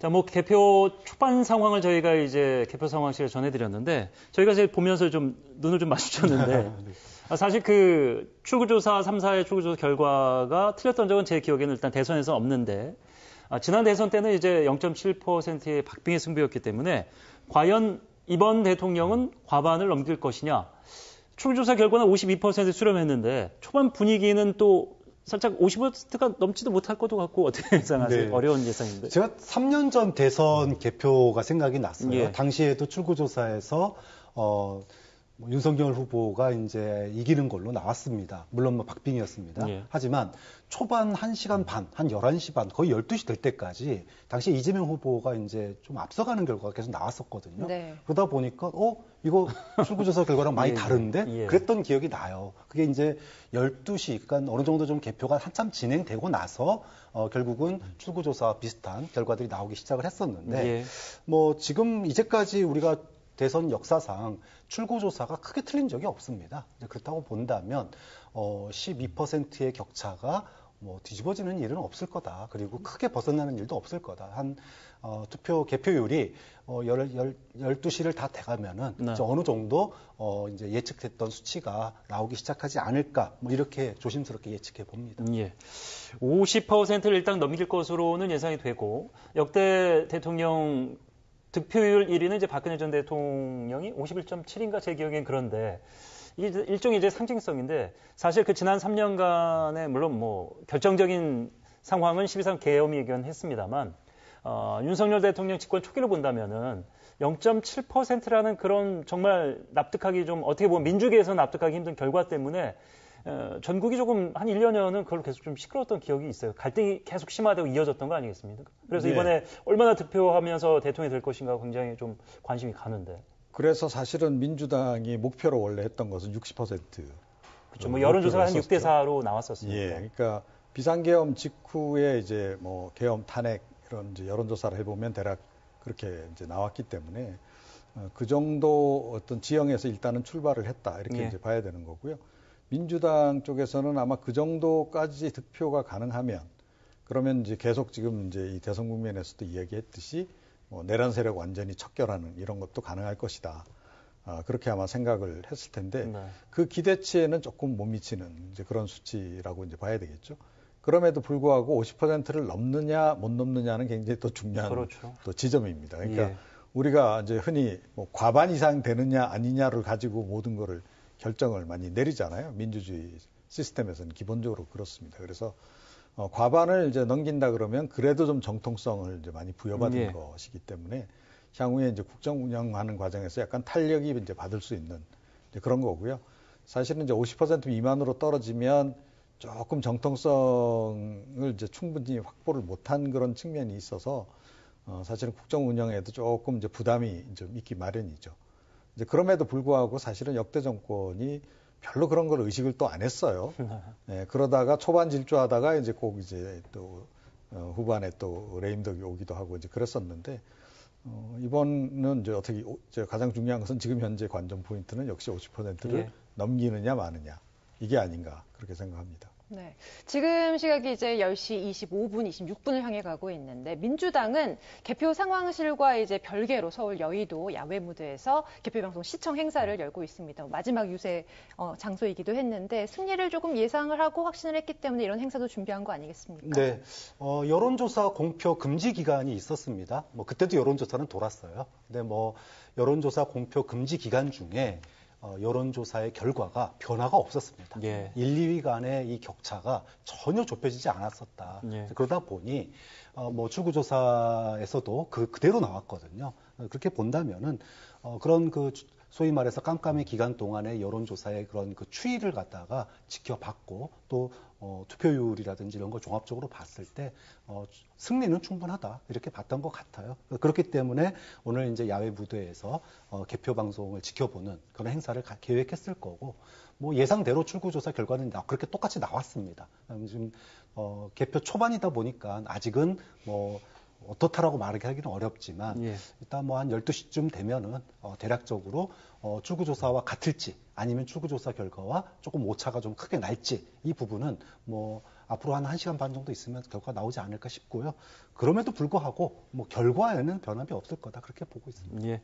자, 뭐 개표 초반 상황을 저희가 이제 개표 상황실에 전해드렸는데 저희가 이제 보면서 좀 눈을 좀 마주쳤는데 사실 그 출구조사 3사의 출구조사 결과가 틀렸던 적은 제 기억에는 일단 대선에서 없는데 지난 대선 때는 이제 0.7%의 박빙의 승부였기 때문에 과연 이번 대통령은 과반을 넘길 것이냐. 출구조사 결과는 52% 수렴했는데 초반 분위기는 또 살짝 50%가 넘지도 못할 것도 같고 어떻게 예상하세요? 네. 어려운 예상인데. 제가 3년 전 대선 개표가 생각이 났어요. 예. 당시에도 출구조사에서 윤석열 후보가 이제 이기는 걸로 나왔습니다. 물론 뭐 박빙이었습니다. 예. 하지만 초반 1시간 반, 한 11시 반, 거의 12시 될 때까지 당시 이재명 후보가 이제 좀 앞서가는 결과가 계속 나왔었거든요. 네. 그러다 보니까 이거 출구조사 결과랑 많이 예. 다른데? 예. 그랬던 기억이 나요. 그게 이제 12시, 그러니까 어느 정도 좀 개표가 한참 진행되고 나서 결국은 출구조사와 비슷한 결과들이 나오기 시작을 했었는데 예. 뭐 지금 이제까지 우리가 대선 역사상 출구조사가 크게 틀린 적이 없습니다. 그렇다고 본다면 12%의 격차가 뭐 뒤집어지는 일은 없을 거다. 그리고 크게 벗어나는 일도 없을 거다. 한 투표 개표율이 12시를 다 돼가면은 네. 어느 정도 이제 예측했던 수치가 나오기 시작하지 않을까. 뭐 이렇게 조심스럽게 예측해 봅니다. 예. 50%를 일단 넘길 것으로는 예상이 되고 역대 대통령 득표율 1위는 이제 박근혜 전 대통령이 51.7인가 제 기억엔 그런데 이게 일종의 이제 상징성인데 사실 그 지난 3년간의 물론 뭐 결정적인 상황은 12.3 계엄이긴 했습니다만 윤석열 대통령 집권 초기를 본다면은 0.7%라는 그런 정말 납득하기 좀 어떻게 보면 민주계에서 납득하기 힘든 결과 때문에 전국이 조금 한 1년여는 그걸 계속 좀 시끄러웠던 기억이 있어요. 갈등이 계속 심화되고 이어졌던 거 아니겠습니까? 그래서 네. 이번에 얼마나 득표하면서 대통령이 될 것인가 굉장히 좀 관심이 가는데. 그래서 사실은 민주당이 목표로 원래 했던 것은 60%. 그렇죠. 뭐 여론조사가 한 6대 4로 나왔었으니까. 예. 그러니까 비상계엄 직후에 이제 뭐 계엄 탄핵 이런 이제 여론조사를 해보면 대략 그렇게 이제 나왔기 때문에 그 정도 어떤 지형에서 일단은 출발을 했다 이렇게 예. 이제 봐야 되는 거고요. 민주당 쪽에서는 아마 그 정도까지 득표가 가능하면 그러면 이제 계속 지금 이제 이 대선 국면에서도 이야기했듯이 뭐 내란 세력 완전히 척결하는 이런 것도 가능할 것이다. 그렇게 아마 생각을 했을 텐데 네. 그 기대치에는 조금 못 미치는 이제 그런 수치라고 이제 봐야 되겠죠. 그럼에도 불구하고 50%를 넘느냐 못 넘느냐는 굉장히 또 중요한 그렇죠. 또 지점입니다. 그러니까 예. 우리가 이제 흔히 뭐 과반 이상 되느냐 아니냐를 가지고 모든 거를 결정을 많이 내리잖아요. 민주주의 시스템에서는 기본적으로 그렇습니다. 그래서 과반을 이제 넘긴다 그러면 그래도 좀 정통성을 이제 많이 부여받은 예. 것이기 때문에 향후에 이제 국정 운영하는 과정에서 약간 탄력이 이제 받을 수 있는 이제 그런 거고요. 사실은 이제 50% 미만으로 떨어지면 조금 정통성을 이제 충분히 확보를 못한 그런 측면이 있어서 사실은 국정 운영에도 조금 이제 부담이 좀 있기 마련이죠. 이제 그럼에도 불구하고 사실은 역대 정권이 별로 그런 걸 의식을 또 안 했어요. 네, 그러다가 초반 질주하다가 이제 꼭 이제 또 후반에 또 레임덕이 오기도 하고 이제 그랬었는데 이번은 이제 어떻게 가장 중요한 것은 지금 현재 관전 포인트는 역시 50%를 예. 넘기느냐 마느냐 이게 아닌가 그렇게 생각합니다. 네. 지금 시각이 이제 10시 25분, 26분을 향해 가고 있는데 민주당은 개표 상황실과 이제 별개로 서울 여의도 야외 무대에서 개표 방송 시청 행사를 열고 있습니다. 마지막 유세 장소이기도 했는데 승리를 조금 예상을 하고 확신을 했기 때문에 이런 행사도 준비한 거 아니겠습니까? 네. 여론조사 공표 금지 기간이 있었습니다. 뭐 그때도 여론조사는 돌았어요. 근데 뭐 여론조사 공표 금지 기간 중에 여론조사의 결과가 변화가 없었습니다. 예. 1, 2위 간의 이 격차가 전혀 좁혀지지 않았었다. 예. 그러다 보니 뭐 출구조사에서도 그대로 나왔거든요. 그렇게 본다면은 그런 그 소위 말해서 깜깜이 기간 동안의 여론조사의 그런 그 추이를 갖다가 지켜봤고 또 투표율이라든지 이런 걸 종합적으로 봤을 때 승리는 충분하다 이렇게 봤던 것 같아요. 그렇기 때문에 오늘 이제 야외 무대에서 개표 방송을 지켜보는 그런 행사를 계획했을 거고 뭐 예상대로 출구조사 결과는 그렇게 똑같이 나왔습니다. 지금 개표 초반이다 보니까 아직은 뭐 어떻다라고 말하기는 어렵지만 예. 일단 뭐 한 12시쯤 되면은 대략적으로 출구조사와 같을지 아니면 출구조사 결과와 조금 오차가 좀 크게 날지 이 부분은 뭐 앞으로 한 1시간 반 정도 있으면 결과가 나오지 않을까 싶고요. 그럼에도 불구하고 뭐 결과에는 변함이 없을 거다 그렇게 보고 있습니다. 예.